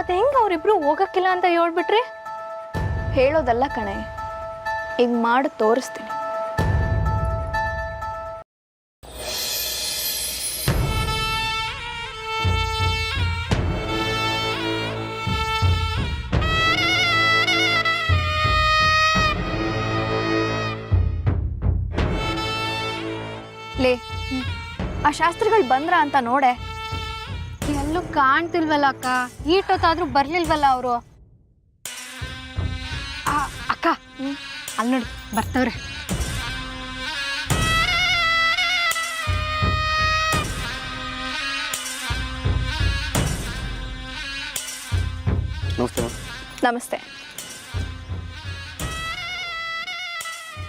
ಅದು ಹೆಂಗೆ ಅವರಿಬ್ರು ಹೋಗಕ್ಕಿಲ್ಲ ಅಂತ ಹೇಳ್ಬಿಟ್ರಿ? ಹೇಳೋದಲ್ಲ ಕಣೆ, ಈಗ ಮಾಡಿ ತೋರಿಸ್ತೀನಿ. ಲೇ, ಆ ಶಾಸ್ತ್ರಿಗಳು ಬಂದ್ರ ಅಂತ ನೋಡೆ. ಎಲ್ಲೂ ಕಾಣ್ತಿಲ್ವಲ್ಲ ಅಕ್ಕ, ಈಟೊತ್ತಾದ್ರೂ ಬರ್ಲಿಲ್ವಲ್ಲ ಅವರು. ಅಕ್ಕ ಅಲ್ಲಿ ನೋಡಿ ಬರ್ತವ್ರೆ. ನಮಸ್ತೆ. ನಮಸ್ತೆ.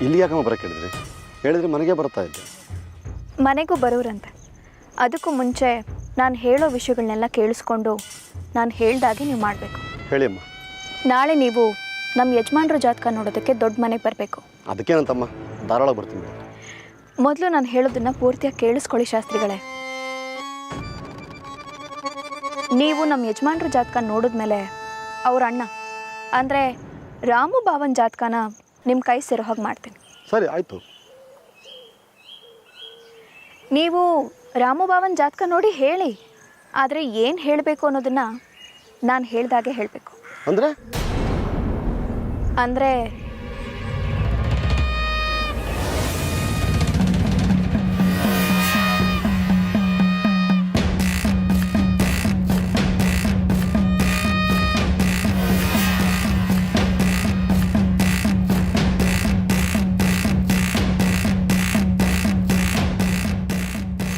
ಇಲ್ಲಿ ಯಾಕಮ್ಮ ಬರಕ್ಕೆ ಹೇಳಿದ್ರಿ? ಹೇಳಿದ್ರೆ ಮನೆಗೆ ಬರ್ತಾ ಇದ್ದೆ. ಮನೆಗೂ ಬರೋರಂತೆ. ಅದಕ್ಕೂ ಮುಂಚೆ ನಾನು ಹೇಳೋ ವಿಷಯಗಳನ್ನೆಲ್ಲ ಕೇಳಿಸ್ಕೊಂಡು ನಾನು ಹೇಳ್ದಾಗೆ ನೀವು ಮಾಡಬೇಕು. ಹೇಳಿ ಅಮ್ಮ. ನಾಳೆ ನೀವು ನಮ್ಮ ಯಜಮಾನ್ರ ಜಾತಕ ನೋಡೋದಕ್ಕೆ ದೊಡ್ಡ ಮನೆಗೆ ಬರಬೇಕು. ಅದಕ್ಕೇನಂತಮ್ಮ, ಧಾರಾಳ ಬರ್ತೀನಿ. ಮೊದಲು ನಾನು ಹೇಳೋದನ್ನು ಪೂರ್ತಿಯಾಗಿ ಕೇಳಿಸ್ಕೊಳ್ಳಿ ಶಾಸ್ತ್ರಿಗಳೇ. ನೀವು ನಮ್ಮ ಯಜಮಾನ್ರ ಜಾತಕ ನೋಡಿದ್ಮೇಲೆ ಅವ್ರ ಅಣ್ಣ ಅಂದರೆ ರಾಮು ಭಾವನ ಜಾತಕನ ನಿಮ್ಮ ಕೈ ಸೇರೋ ಹಾಗೆ ಮಾಡ್ತೀನಿ. ಸರಿ, ಆಯಿತು. ನೀವು ರಾಮು ಭಾವನ ಜಾತಕ ನೋಡಿ ಹೇಳಿ, ಆದರೆ ಏನು ಹೇಳಬೇಕು ಅನ್ನೋದನ್ನು ನಾನು ಹೇಳ್ದಾಗೆ ಹೇಳಬೇಕು. ಅಂದರೆ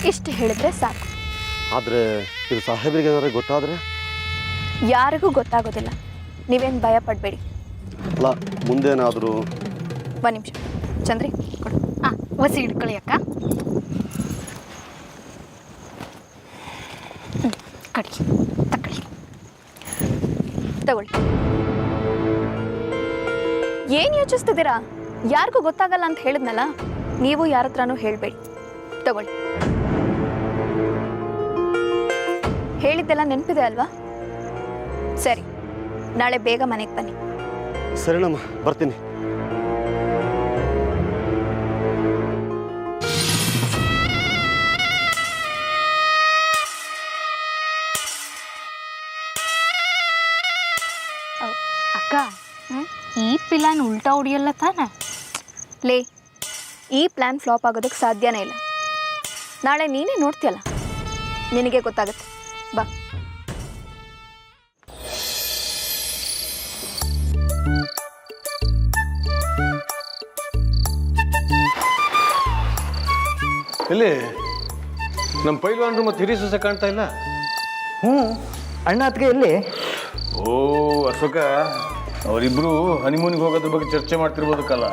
ಇಷ್ಟು ಹೇಳಿದ್ರೆ ಸಾಕು. ಆದರೆ ಇದು ಸಾಹೇಬರಿಗೆ ಏನಾದ್ರು ಗೊತ್ತಾದರೆ? ಯಾರಿಗೂ ಗೊತ್ತಾಗೋದಿಲ್ಲ, ನೀವೇನು ಭಯ ಪಡಬೇಡಿ. ಅಲ್ಲ, ಮುಂದೇನಾದರೂ? ಒಂದು ನಿಮಿಷ ಚಂದ್ರಿ ಕೊಡು. ಹೊಸಿ ಹಿಡ್ಕೊಳ್ಳಿ ಅಕ್ಕ. ಕಡಿ ತಕೊಳ್ಳಿ, ತಗೊಳ್ಳಿ. ಏನು ಯೋಚಿಸ್ತಿದ್ದೀರಾ? ಯಾರಿಗೂ ಗೊತ್ತಾಗಲ್ಲ ಅಂತ ಹೇಳಿದ್ನಲ್ಲ, ನೀವು ಯಾರ ಹತ್ರನೂ ಹೇಳಬೇಡಿ. ತಗೊಳ್ಳಿ. ಹೇಳಿದ್ದೆಲ್ಲ ನೆನಪಿದೆ ಅಲ್ವಾ? ಸರಿ, ನಾಳೆ ಬೇಗ ಮನೆಗೆ ಬನ್ನಿ. ಸರಿನಮ್ಮ, ಬರ್ತೀನಿ. ಅಕ್ಕ, ಈ ಪ್ಲಾನ್ ಉಲ್ಟಾ ಹೊಡಿಯಲ್ಲ ತಾನೆ? ಲೇ, ಈ ಪ್ಲ್ಯಾನ್ ಫ್ಲಾಪ್ ಆಗೋದಕ್ಕೆ ಸಾಧ್ಯನೇ ಇಲ್ಲ. ನಾಳೆ ನೀನೇ ನೋಡ್ತೀಯಲ್ಲ, ನಿನಗೆ ಗೊತ್ತಾಗುತ್ತೆ. ಬಾ. ಎಲ್ಲಿ ನಮ್ಮ ಪೈಲ್ವಾನ್ರು ಮತ್ತು ಹಿರಿ ಸೊಸೆ ಕಾಣ್ತಾ ಇಲ್ಲ? ಅಣ್ಣ ಅದಕ್ಕೆ ಎಲ್ಲಿ? ಓ ಅಶೋಕ, ಅವರಿಬ್ರು ಹನಿಮೂನಿಗೆ ಹೋಗೋದ್ರ ಬಗ್ಗೆ ಚರ್ಚೆ ಮಾಡ್ತಿರ್ಬೋದಕ್ಕಲ್ಲ.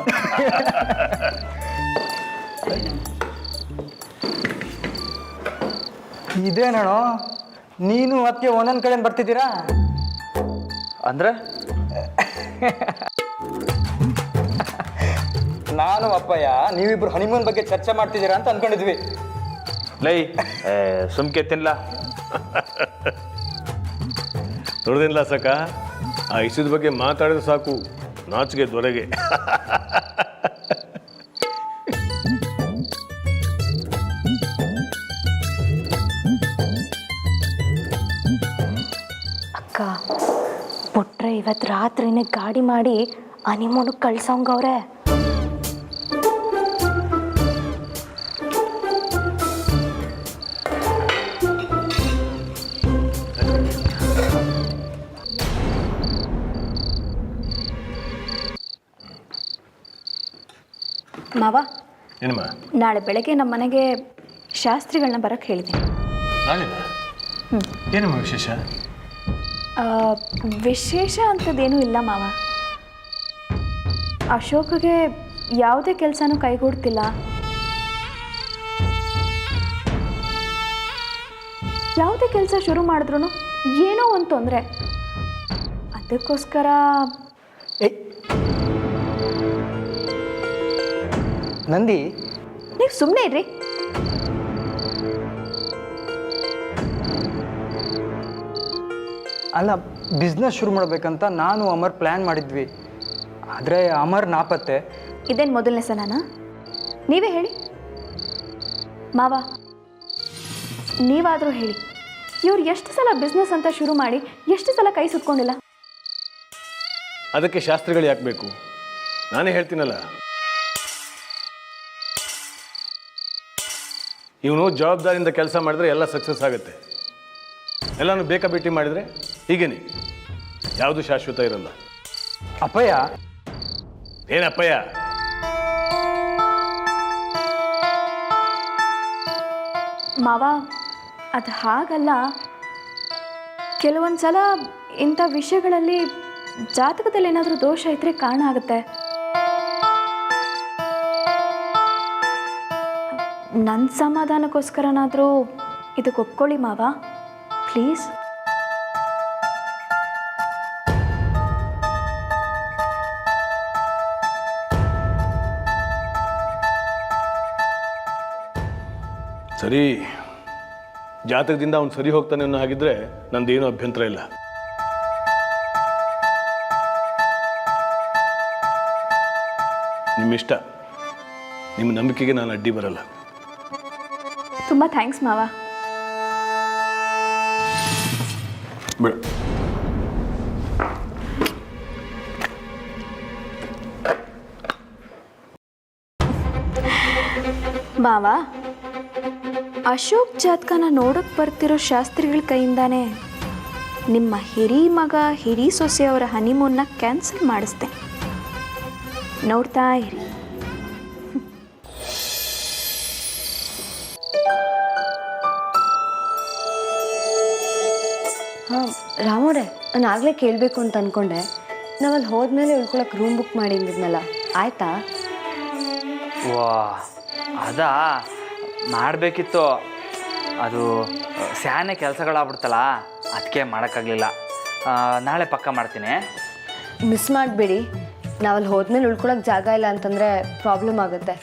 ಇದೇನೋ ನೀನು ಅದಕ್ಕೆ ಒಂದೊಂದು ಕಡೆ ಬರ್ತಿದ್ದೀರಾ ಅಂದ್ರೆ? ನಾನು ಅಪ್ಪಯ್ಯ ನೀವಿಬ್ರು ಹನಿಮೂನ್ ಬಗ್ಗೆ ಚರ್ಚೆ ಮಾಡ್ತಿದ್ದೀರಾ ಅಂತ ಅನ್ಕೊಂಡಿದ್ವಿ. ಲೈ ಸುಮ್ಕೆ ತಿನ್ಲ ನೋಡ್ದಿಲ್ಲ ಸಕ, ಆ ಇಷ್ಟದ ಬಗ್ಗೆ ಮಾತಾಡಿದ್ರೆ ಸಾಕು ನಾಚಿಗೆ ದೊರೆಗೆ. ಅಕ್ಕ, ಬಿಟ್ರೆ ಇವತ್ತು ರಾತ್ರಿನೇ ಗಾಡಿ ಮಾಡಿ ಹನಿಮೂನಿಗೆ ಕಳ್ಸೋಂಗವ್ರೆ. ಮಾವ, ಏನಮ್ಮ? ನಾಳೆ ಬೆಳಗ್ಗೆ ನಮ್ಮ ಮನೆಗೆ ಶಾಸ್ತ್ರಿಗಳನ್ನ ಬರೋಕ್ಕೆ ಹೇಳಿದ್ದೀನಿ. ನಾಳೆ ಏನಮ್ಮ ವಿಶೇಷ? ವಿಶೇಷ ಅಂಥದ್ದೇನೂ ಇಲ್ಲ ಮಾವ. ಅಶೋಕ್ಗೆ ಯಾವುದೇ ಕೆಲಸನೂ ಕೈಗೂಡ್ತಿಲ್ಲ. ಯಾವುದೇ ಕೆಲಸ ಶುರು ಮಾಡಿದ್ರು ಏನೋ ಒಂದು ತೊಂದರೆ. ಅದಕ್ಕೋಸ್ಕರ ನಂದಿ, ನೀವು ಸುಮ್ಮನೆ ಇರ್ರಿ. ಅಲ್ಲ ಬಿಸ್ನೆಸ್ ಶುರು ಮಾಡಬೇಕಂತ ನಾನು ಅಮರ್ ಪ್ಲ್ಯಾನ್ ಮಾಡಿದ್ವಿ. ಆದರೆ ಅಮರ್ ನಾಪತ್ತೆ. ಇದೇನು ಮೊದಲನೇ ಸಲನಾ? ನೀವೇ ಹೇಳಿ ಮಾವ, ನೀವಾದರೂ ಹೇಳಿ, ಇವ್ರು ಎಷ್ಟು ಸಲ ಬಿಸ್ನೆಸ್ ಅಂತ ಶುರು ಮಾಡಿ ಎಷ್ಟು ಸಲ ಕೈ ಸುತ್ಕೊಂಡಿಲ್ಲ? ಅದಕ್ಕೆ ಶಾಸ್ತ್ರಿಗಳು ಯಾಕೆ ಬೇಕು? ನಾನೇ ಹೇಳ್ತೀನಲ್ಲ, ಇವನು ಜವಾಬ್ದಾರಿಯಿಂದ ಕೆಲಸ ಮಾಡಿದ್ರೆ ಎಲ್ಲ ಸಕ್ಸಸ್ ಆಗುತ್ತೆ. ಎಲ್ಲನೂ ಬೇಕಾಬಿಟ್ಟಿ ಮಾಡಿದರೆ ಹೀಗೇನೆ, ಯಾವುದು ಶಾಶ್ವತ ಇರಲ್ಲ. ಅಪ್ಪಯ್ಯ, ಏನಪ್ಪಯ್ಯ? ಮಾವ, ಅದು ಹಾಗಲ್ಲ. ಕೆಲವೊಂದು ಸಲ ಇಂಥ ವಿಷಯಗಳಲ್ಲಿ ಜಾತಕದಲ್ಲಿ ಏನಾದರೂ ದೋಷ ಇದ್ದರೆ ಕಾರಣ ಆಗುತ್ತೆ. ನನ್ನ ಸಮಾಧಾನಕ್ಕೋಸ್ಕರನಾದರೂ ಇದಕ್ಕೆ ಒಪ್ಕೊಳ್ಳಿ ಮಾವ, ಪ್ಲೀಸ್. ಸರಿ, ಜಾತಕದಿಂದ ಅವ್ನು ಸರಿ ಹೋಗ್ತಾನೆ ಅನ್ನೋ ಹಾಗಿದ್ರೆ ನಂದೇನೂ ಅಭ್ಯಂತರ ಇಲ್ಲ. ನಿಮ್ಮಿಷ್ಟ, ನಿಮ್ಮ ನಂಬಿಕೆಗೆ ನಾನು ಅಡ್ಡಿ ಬರಲ್ಲ. ತುಂಬ ಥ್ಯಾಂಕ್ಸ್ ಮಾವ. ಬಿಡು. ಮಾವ, ಅಶೋಕ್ ಜಾತಕನ ನೋಡೋಕೆ ಬರ್ತಿರೋ ಶಾಸ್ತ್ರಿಗಳ ಕೈಯಿಂದಾನೇ ನಿಮ್ಮ ಹಿರಿ ಮಗ ಹಿರಿ ಸೊಸೆಯವರ ಹನಿಮೂನ್ನ ಕ್ಯಾನ್ಸಲ್ ಮಾಡಿಸ್ದೆ. ನೋಡ್ತಾ ಇರಿ. ಹಾಂ ರಾಮೋರೆ, ನಾನು ಆಗಲೇ ಕೇಳಬೇಕು ಅಂತ ಅಂದ್ಕೊಂಡೆ. ನಾವಲ್ಲಿ ಹೋದ್ಮೇಲೆ ಉಳ್ಕೊಳಕ್ಕೆ ರೂಮ್ ಬುಕ್ ಮಾಡಿದ್ನಲ್ಲ, ಆಯಿತಾ? ವಾ, ಅದಾ ಮಾಡಬೇಕಿತ್ತು. ಅದು ಸ್ಯಾನೆ ಕೆಲಸಗಳಾಗ್ಬಿಡ್ತಲ್ಲ, ಅದಕ್ಕೆ ಮಾಡೋಕ್ಕಾಗಲಿಲ್ಲ. ನಾಳೆ ಪಕ್ಕ ಮಾಡ್ತೀನಿ. ಮಿಸ್ ಮಾಡಬೇಡಿ. ನಾವಲ್ಲಿ ಹೋದ್ಮೇಲೆ ಉಳ್ಕೊಳಕ್ಕೆ ಜಾಗ ಇಲ್ಲ ಅಂತಂದರೆ ಪ್ರಾಬ್ಲಮ್ ಆಗುತ್ತೆ.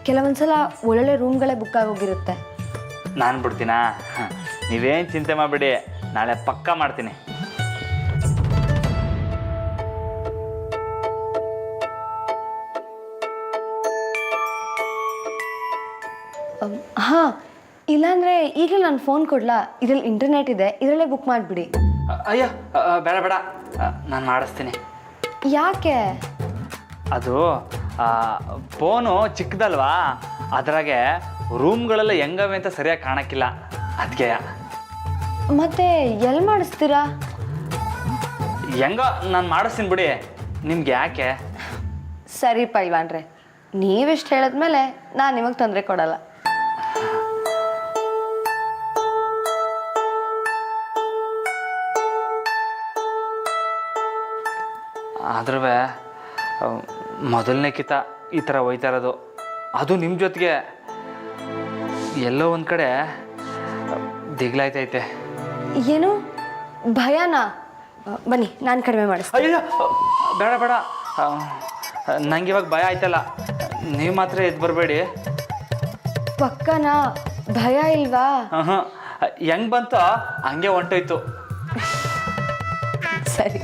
ಕೆಲವೊಂದು ಸಲ ಒಳ್ಳೊಳ್ಳೆ ರೂಮ್ಗಳೇ ಬುಕ್ ಆಗೋಗಿರುತ್ತೆ. ನಾನು ಬಿಡ್ತೀನಾ? ನೀವೇನು ಚಿಂತೆ ಮಾಡಬೇಡಿ, ನಾಳೆ ಪಕ್ಕ ಮಾಡ್ತೀನಿ. ಹಾಂ, ಇಲ್ಲಾಂದರೆ ಈಗಲೇ ನಾನು ಫೋನ್ ಕೊಡಲಾ? ಇದರಲ್ಲಿ ಇಂಟರ್ನೆಟ್ ಇದೆ, ಇದರಲ್ಲೇ ಬುಕ್ ಮಾಡಿಬಿಡಿ. ಅಯ್ಯೋ ಬೇಡ ಬೇಡ, ನಾನು ಮಾಡಿಸ್ತೀನಿ. ಯಾಕೆ? ಅದು ಫೋನು ಚಿಕ್ಕದಲ್ವಾ, ಅದ್ರಾಗೆ ರೂಮ್ಗಳೆಲ್ಲ ಹೆಂಗವೆ ಅಂತ ಸರಿಯಾಗಿ ಕಾಣಕ್ಕಿಲ್ಲ, ಅದಕ್ಕೆ. ಮತ್ತೆ ಎಲ್ಲಿ ಮಾಡಿಸ್ತೀರಾ? ಹೆಂಗೋ ನಾನು ಮಾಡಿಸ್ತೀನಿ ಬಿಡಿ, ನಿಮ್ಗೆ ಯಾಕೆ? ಸರಿ ಪೈಲ್ವಾನ್ರೆ, ನೀವಿಷ್ಟು ಹೇಳಿದ್ಮೇಲೆ ನಾನು ನಿಮಗೆ ತೊಂದರೆ ಕೊಡಲ್ಲ. ಆದ್ರೂ ಮೊದಲನೇ ಕಿತ ಈ ಥರ ಹೋಯ್ತಾ ಇರೋದು, ಅದು ನಿಮ್ಮ ಜೊತೆಗೆ. ಎಲ್ಲೋ ಒಂದು ಕಡೆ ದಿಗ್ಲಾಯ್ತೈತೆ. ಏನು ಭಯನಾ? ಬನ್ನಿ, ನಾನು ಕಡಿಮೆ ಮಾಡಿಸ್ತೀನಿ. ಅಯ್ಯೋ ಬೇಡ ಬೇಡ, ನಂಗೆ ಇವಾಗ ಭಯ ಆಯ್ತಲ್ಲ, ನೀವು ಮಾತ್ರ ಎದ್ದು ಬರಬೇಡಿ. ಪಕ್ಕನಾ? ಭಯ ಇಲ್ವಾ? ಹೆಂಗೆ ಬಂತೋ ಹಂಗೆ ಹೊಂಟೋಯ್ತು. ಸರಿ.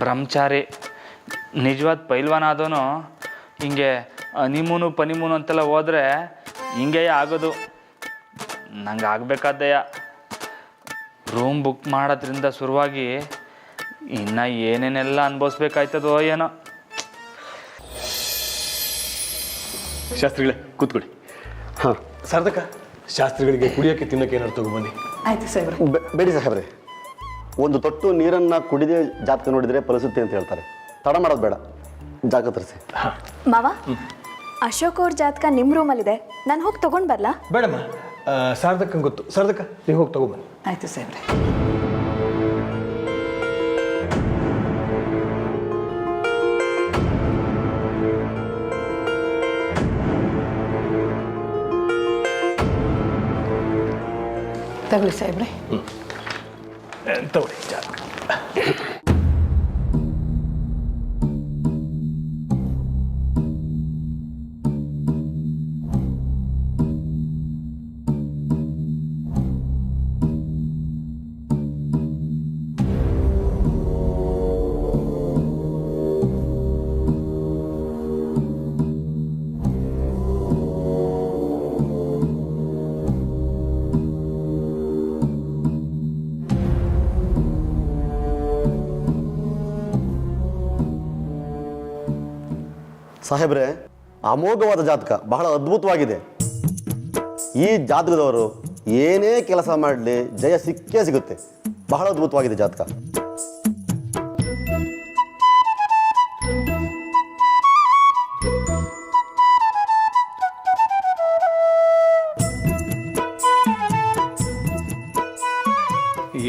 ಬ್ರಹ್ಮಚಾರಿ ನಿಜವಾದ ಪೈಲ್ವಾನ ಆದವನು ಹಿಂಗೆ ಹನಿಮೂನು ಪನಿಮೂನು ಅಂತೆಲ್ಲ ಹೋದರೆ ಹಿಂಗೆ ಆಗೋದು. ನಂಗೆ ಆಗಬೇಕಾದ್ದೆಯ ರೂಮ್ ಬುಕ್ ಮಾಡೋದ್ರಿಂದ ಶುರುವಾಗಿ ಇನ್ನು ಏನೇನೆಲ್ಲ ಅನುಭವಿಸ್ಬೇಕಾಯ್ತದೋ ಏನೋ. ಶಾಸ್ತ್ರಿಗಳೇ ಕೂತ್ಕೊಳ್ಳಿ. ಹಾಂ, ಸಾರ್ಥಕ, ಶಾಸ್ತ್ರಿಗಳಿಗೆ ಕುಡಿಯೋಕ್ಕೆ ತಿನ್ನೋಕ್ಕೆ ಏನಾದ್ರು ತಗೊಬನ್ನಿ. ಆಯಿತು ಸರ್. ಬೇಡಿ ಸಾಹೇಬ್ರೆ, ಒಂದು ತೊಟ್ಟು ನೀರನ್ನು ಕುಡಿದೇ ಜಾತಕ ನೋಡಿದರೆ ಫಲಿಸುತ್ತೆ ಅಂತ ಹೇಳ್ತಾರೆ. ತಡ ಮಾಡೋದು ಬೇಡ, ಜಾತಕ ತರಿಸಿ. ಮಾವ, ಅಶೋಕ್ ಅವ್ರ ಜಾತಕ ನಿಮ್ಮ ರೂಮಲ್ಲಿದೆ, ನಾನು ಹೋಗಿ ತೊಗೊಂಡು ಬರಲಾ? ಬೇಡಮ್ಮ, ಸಾರ್ಥಕಂಗೆ ಗೊತ್ತು. ಸಾರ್ಥಕ, ನೀವು ಹೋಗಿ ತಗೊಬನ್ನಿ. ಆಯಿತು ಸಾಹೇಬ್ರೆ. ತಗೊಳ್ಳಿ ಸಾಹೇಬ್ರೆ. ತಗೊಳ್ಳಿ ಜಾತಕ. ಸಾಹೇಬ್ರೆ, ಅಮೋಘವಾದ ಜಾತಕ, ಬಹಳ ಅದ್ಭುತವಾಗಿದೆ. ಈ ಜಾತಕದವರು ಏನೇ ಕೆಲಸ ಮಾಡಲಿ ಜಯ ಸಿಕ್ಕೇ ಸಿಗುತ್ತೆ. ಬಹಳ ಅದ್ಭುತವಾಗಿದೆ ಜಾತಕ.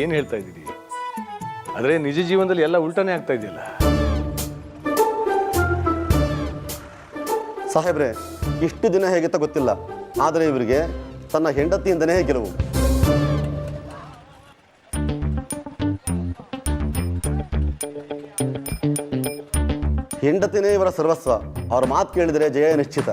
ಏನು ಹೇಳ್ತಾ ಇದ್ದೀರಿ? ಆದರೆ ನಿಜ ಜೀವನದಲ್ಲಿ ಎಲ್ಲ ಉಲ್ಟಾನೇ ಆಗ್ತಾ ಇದೆಯಲ್ಲ. ಸಾಹೇಬ್ರೆ, ಇಷ್ಟು ದಿನ ಹೇಗಿತ್ತ ಗೊತ್ತಿಲ್ಲ, ಆದರೆ ಇವರಿಗೆ ತನ್ನ ಹೆಂಡತಿಯಿಂದನೇ ಗೆಲುವು. ಹೆಂಡತಿನೇ ಇವರ ಸರ್ವಸ್ವ. ಅವ್ರ ಮಾತು ಕೇಳಿದರೆ ಜಯ ನಿಶ್ಚಿತ.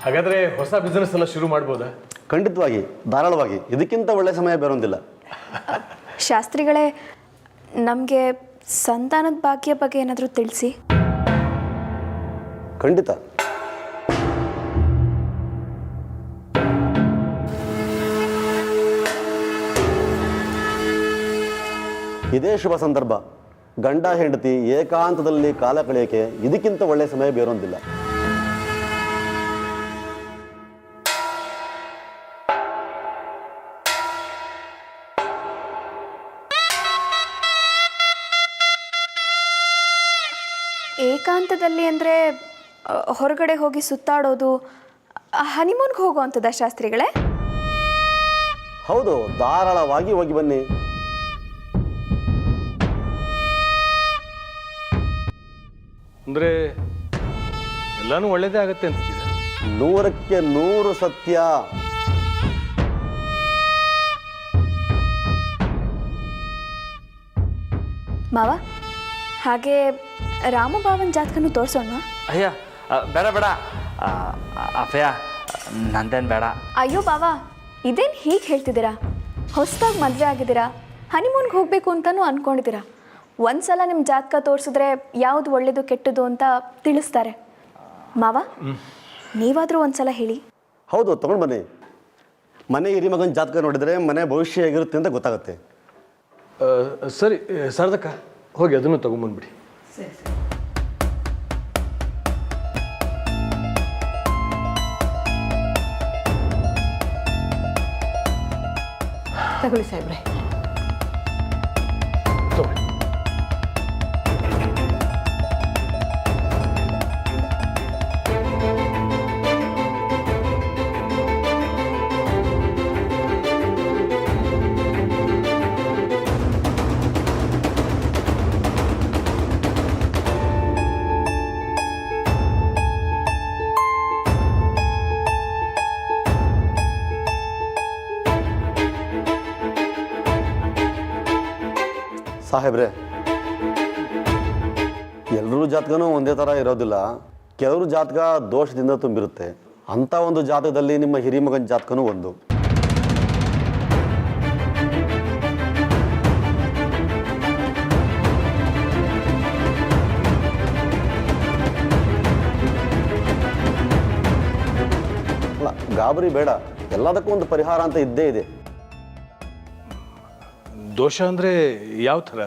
ಹಾಗಾದರೆ ಹೊಸ ಬಿಸ್ನೆಸ್ ಎಲ್ಲ ಶುರು ಮಾಡ್ಬೋದಾ? ಖಂಡಿತವಾಗಿ, ಧಾರಾಳವಾಗಿ. ಇದಕ್ಕಿಂತ ಒಳ್ಳೆಯ ಸಮಯ ಬೇರೊಂದಿಲ್ಲ. ಶಾಸ್ತ್ರಿಗಳೇ, ನಮಗೆ ಸಂತಾನದ ಭಾಗ್ಯ ಬಗ್ಗೆ ಏನಾದರೂ ತಿಳಿಸಿ. ಖಂಡಿತ. ಇದೇ ಶುಭ ಸಂದರ್ಭ. ಗಂಡ ಹೆಂಡತಿ ಏಕಾಂತದಲ್ಲಿ ಕಾಲ ಕಳೆಯೋಕೆ ಇದಕ್ಕಿಂತ ಒಳ್ಳೆಯ ಸಮಯ ಬೇರೊಂದಿಲ್ಲ. ಏಕಾಂತದಲ್ಲಿ ಅಂದರೆ ಹೊರಗಡೆ ಹೋಗಿ ಸುತ್ತಾಡೋದು, ಹನಿಮೂನ್ಗೆ ಹೋಗುವಂಥದ್ದ ಶಾಸ್ತ್ರಿಗಳೇ? ಹೌದು, ಧಾರಾಳವಾಗಿ ಹೋಗಿ ಬನ್ನಿ. ಅಂದರೆ ಎಲ್ಲನೂ ಒಳ್ಳೇದೇ ಆಗತ್ತೆ ಅಂತಿದ್ದೀರಾ? 100ಕ್ಕೆ 100 ಸತ್ಯ. ಮಾವ, ಹಾಗೆ ರಾಮಭಾವನ್ ಜಾತಕನೂ ತೋರಿಸೋಣ? ಅಯ್ಯ ಬೇಡ ಬೇಡ ಅಫಯ, ನಂದೇನು ಬೇಡ. ಅಯ್ಯೋ ಬಾವ, ಇದೇನು ಹೀಗೆ ಹೇಳ್ತಿದ್ದೀರಾ? ಹೊಸದಾಗಿ ಮದುವೆ ಆಗಿದ್ದೀರಾ, ಹನಿಮೂನ್ಗೆ ಹೋಗಬೇಕು ಅಂತಲೂ ಅಂದ್ಕೊಂಡಿದ್ದೀರಾ. ಒಂದು ಸಲ ನಿಮ್ಮ ಜಾತಕ ತೋರಿಸಿದ್ರೆ ಯಾವುದು ಒಳ್ಳೆಯದು ಕೆಟ್ಟದು ಅಂತ ತಿಳಿಸ್ತಾರೆ. ಮಾವ, ನೀವಾದರೂ ಒಂದು ಸಲ ಹೇಳಿ. ಹೌದು, ತಗೊಂಡು ಬನ್ನಿ. ಮನೆ ಹಿರಿಮಗನ ಜಾತಕ ನೋಡಿದರೆ ಮನೆ ಭವಿಷ್ಯ ಹೇಗಿರುತ್ತೆ ಅಂತ ಗೊತ್ತಾಗುತ್ತೆ. ಸರಿ ಶಾರದಕ್ಕ, ಹೋಗಿ ಅದನ್ನು ತಗೊಂಬಂದ್ಬಿಡಿ. ತಗೊಳ್ಳಿ ಸಾಹೇಬ್ರೆ. ತಗೊಳ್ಳಿ. ಸಾಹೇಬ್ರೆ, ಎಲ್ಲರೂ ಜಾತಕನೂ ಒಂದೇ ಥರ ಇರೋದಿಲ್ಲ. ಕೆಲವರು ಜಾತಕ ದೋಷದಿಂದ ತುಂಬಿರುತ್ತೆ. ಅಂಥ ಒಂದು ಜಾತಕದಲ್ಲಿ ನಿಮ್ಮ ಹಿರಿಮಗನ ಜಾತಕನೂ ಒಂದು. ಅಲ್ಲ, ಗಾಬರಿ ಬೇಡ. ಎಲ್ಲದಕ್ಕೂ ಒಂದು ಪರಿಹಾರ ಅಂತ ಇದ್ದೇ ಇದೆ. ದೋಷ ಅಂದರೆ ಯಾವ ಥರ?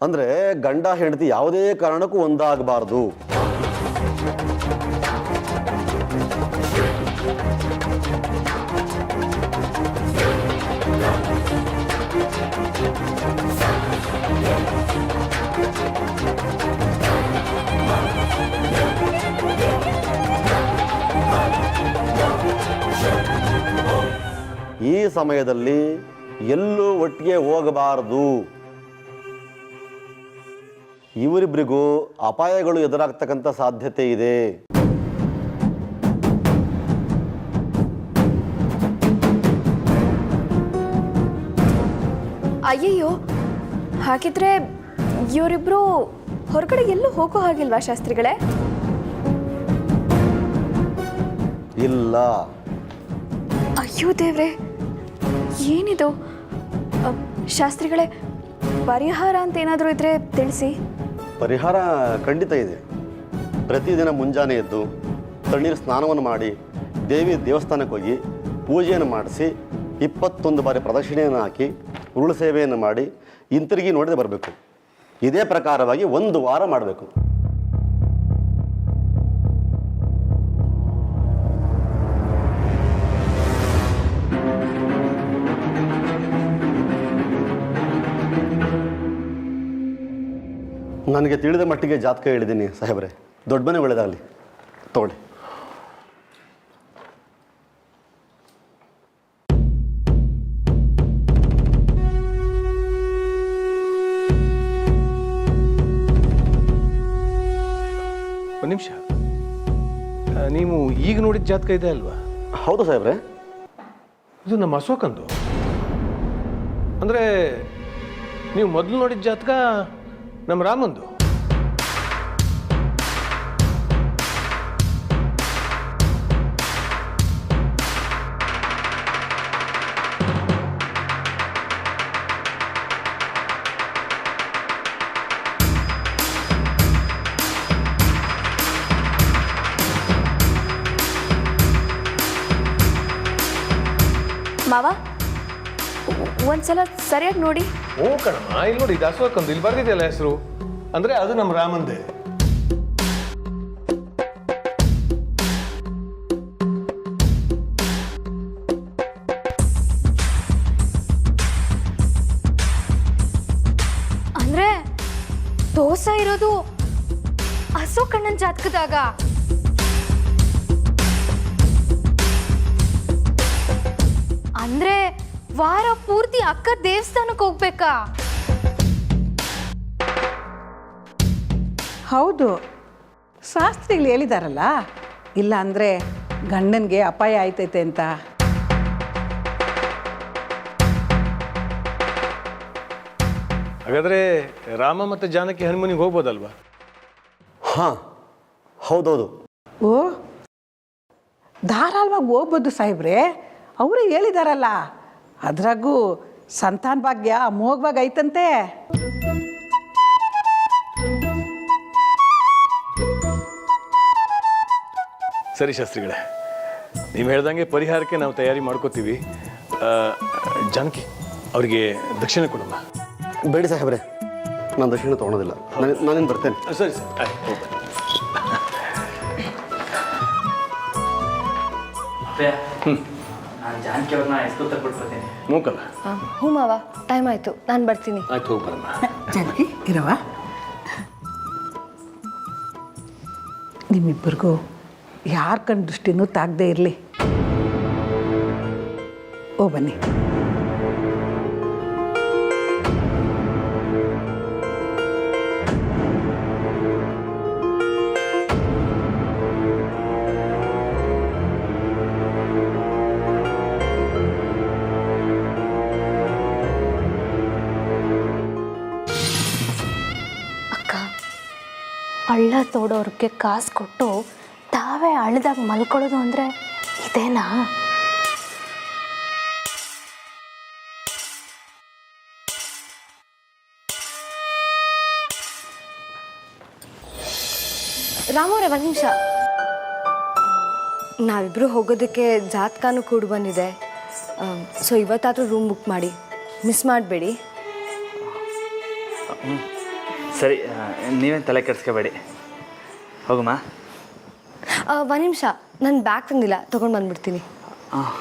ಅಂದರೆ ಗಂಡ ಹೆಂಡತಿ ಯಾವುದೇ ಕಾರಣಕ್ಕೂ ಒಂದಾಗಬಾರ್ದು. ಈ ಸಮಯದಲ್ಲಿ ಎಲ್ಲೂ ಒಟ್ಟಿಗೆ ಹೋಗಬಾರದು. ಇವರಿಬ್ಬರಿಗೂ ಅಪಾಯಗಳು ಎದುರಾಗ್ತಕ್ಕಂಥ ಸಾಧ್ಯತೆ ಇದೆ. ಅಯ್ಯಯ್ಯೋ, ಹಾಗಿದ್ರೆ ಇವರಿಬ್ರು ಹೊರಗಡೆ ಎಲ್ಲೂ ಹೋಗೋ ಹಾಗಿಲ್ವಾ ಶಾಸ್ತ್ರಿಗಳೇ? ಇಲ್ಲ. ಅಯ್ಯೋ ದೇವ್ರೆ, ಏನಿದು? ಶಾಸ್ತ್ರಿಗಳೇ, ಪರಿಹಾರ ಅಂತ ಏನಾದರೂ ಇದ್ರೆ ತಿಳಿಸಿ. ಪರಿಹಾರ ಖಂಡಿತ ಇದೆ. ಪ್ರತಿದಿನ ಮುಂಜಾನೆ ಎದ್ದು ತಣ್ಣೀರು ಸ್ನಾನವನ್ನು ಮಾಡಿ ದೇವಿ ದೇವಸ್ಥಾನಕ್ಕೆ ಹೋಗಿ ಪೂಜೆಯನ್ನು ಮಾಡಿಸಿ 21 ಬಾರಿ ಪ್ರದಕ್ಷಿಣೆಯನ್ನು ಹಾಕಿ ಉರುಳು ಸೇವೆಯನ್ನು ಮಾಡಿ ಹಿಂತಿರುಗಿ ನೋಡದೆ ಬರಬೇಕು. ಇದೇ ಪ್ರಕಾರವಾಗಿ 1 ವಾರ ಮಾಡಬೇಕು. ನನಗೆ ತಿಳಿದ ಮಟ್ಟಿಗೆ ಜಾತಕ ಹೇಳಿದ್ದೀನಿ ಸಾಹೇಬ್ರೆ. ದೊಡ್ಡ ಮನೆ ಒಳ್ಳೆಯದಾಗಲಿ, ತಗೊಳ್ಳಿ. ಒಂದು ನಿಮಿಷ, ನೀವು ಈಗ ನೋಡಿದ ಜಾತಕ ಇದೆ ಅಲ್ವಾ? ಹೌದು ಸಾಹೇಬ್ರೆ. ಇದು ನಮ್ಮ ಅಶೋಕಂದು. ಅಂದರೆ ನೀವು ಮೊದಲು ನೋಡಿದ ಜಾತಕ ನಮ್ಮ ರಾಮಂದು. ಮಾವ, ಒಂದ್ಸಲ ಸರಿಯಾಗಿ ನೋಡಿ. ಓ ಕಣಮ್ಮ, ಇಲ್ಲಿ ನೋಡಿ, ಇದು ಅಶೋಕಂದು. ಇಲ್ಲಿ ಬರ್ದಿದೆಯಲ್ಲ ಹೆಸರು, ಅಂದರೆ ಅದು ನಮ್ಮ ರಾಮಂದೇ. ಅಂದ್ರೆ ದೋಸೆ ಇರೋದು ಅಶೋಕಣ್ಣನ ಜಾತಕದಾಗ. ಅಂದ್ರೆ ವಾರ ಪೂರ್ತಿ ಅಕ್ಕ ದೇವಸ್ಥಾನಕ್ಕೆ ಹೋಗ್ಬೇಕಾ? ಹೌದು, ಶಾಸ್ತ್ರಿಗಳು ಹೇಳಿದಾರಲ್ಲ, ಇಲ್ಲ ಅಂದರೆ ಗಂಡನಿಗೆ ಅಪಾಯ ಆಯ್ತೈತೆ ಅಂತ. ಹಾಗಾದರೆ ರಾಮ ಮತ್ತು ಜಾನಕಿ ಹನುಮನಿಗೆ ಹೋಗ್ಬೋದಲ್ವಾ? ಹಾಂ, ಹೌದೌದು. ಓ, ಧಾರಾಳವಾಗಿ ಹೋಗ್ಬೋದು ಸಾಹೇಬ್ರೆ, ಅವರೇ ಹೇಳಿದಾರಲ್ಲ. ಅದ್ರಾಗೂ ಸಂತಾನ ಭಾಗ್ಯ ಅಮೋಘವಾಗಿ ಐತಂತೆ. ಸರಿ ಶಾಸ್ತ್ರಿಗಳೇ, ನೀವು ಹೇಳ್ದಂಗೆ ಪರಿಹಾರಕ್ಕೆ ನಾವು ತಯಾರಿ ಮಾಡ್ಕೋತೀವಿ. ಜಾನಕಿ, ಅವರಿಗೆ ದಕ್ಷಿಣ ಕೊಡಮ್ಮ. ಬೇಡಿ ಸಾಹೇಬ್ರೆ, ನಾನು ದಕ್ಷಿಣ ತೊಗೊಳೋದಿಲ್ಲ. ನಾನೇನು ಬರ್ತೇನೆ. ಸರಿ ಸರಿ, ಆಯ್ತು. ನಾನು ಜಾನಕಿ ಅವ್ರನ್ನ ಎಷ್ಟು ತಗೊಳ್ತೀನಿ. ಮೂಕಲ್ಲ. ಹ್ಞೂ ಮಾವ, ಟೈಮ್ ಆಯಿತು, ನಾನು ಬರ್ತೀನಿ. ಆಯ್ತು, ಹೋಗಿ ಬರಮ್ಮ. ಜಾನಕಿ ಇರವ, ನಿಮ್ಮಿಬ್ಬರಿಗೂ ಯಾರ ಕಣ್ಣು ದೃಷ್ಟಿನೂ ತಾಗದೇ ಇರಲಿ. ಓ ಬನ್ನಿ. ಹಳ್ಳ ತೋಡೋರ್ಗೆ ಕಾಸು ಕೊಟ್ಟು ತಾವೇ ಹಳ್ಳದಾಗ ಮಲ್ಕೊಳ್ಳೋದು ಅಂದರೆ ಇದೇನಾ? ರಾಮವ್ರೆ, ಒಂದು ನಿಮಿಷ. ನಾವಿಬ್ಬರು ಹೋಗೋದಕ್ಕೆ ಜಾತಕನೂ ಕೂಡ ಬಂದಿದೆ. ಸೊ ಇವತ್ತಾದರೂ ರೂಮ್ ಬುಕ್ ಮಾಡಿ, ಮಿಸ್ ಮಾಡಬೇಡಿ. ಸರಿ, ನೀವೇನು ತಲೆ ಕೆಡಿಸ್ಕೋಬೇಡಿ, ಹೋಗಮ್ಮ. ಒಂದು ನಿಮಿಷ, ನನ್ನ ಬ್ಯಾಗ್ ತಂದಿಲ್ಲ, ತೊಗೊಂಡು ಬಂದ್ಬಿಡ್ತೀನಿ. ಹಾಂ.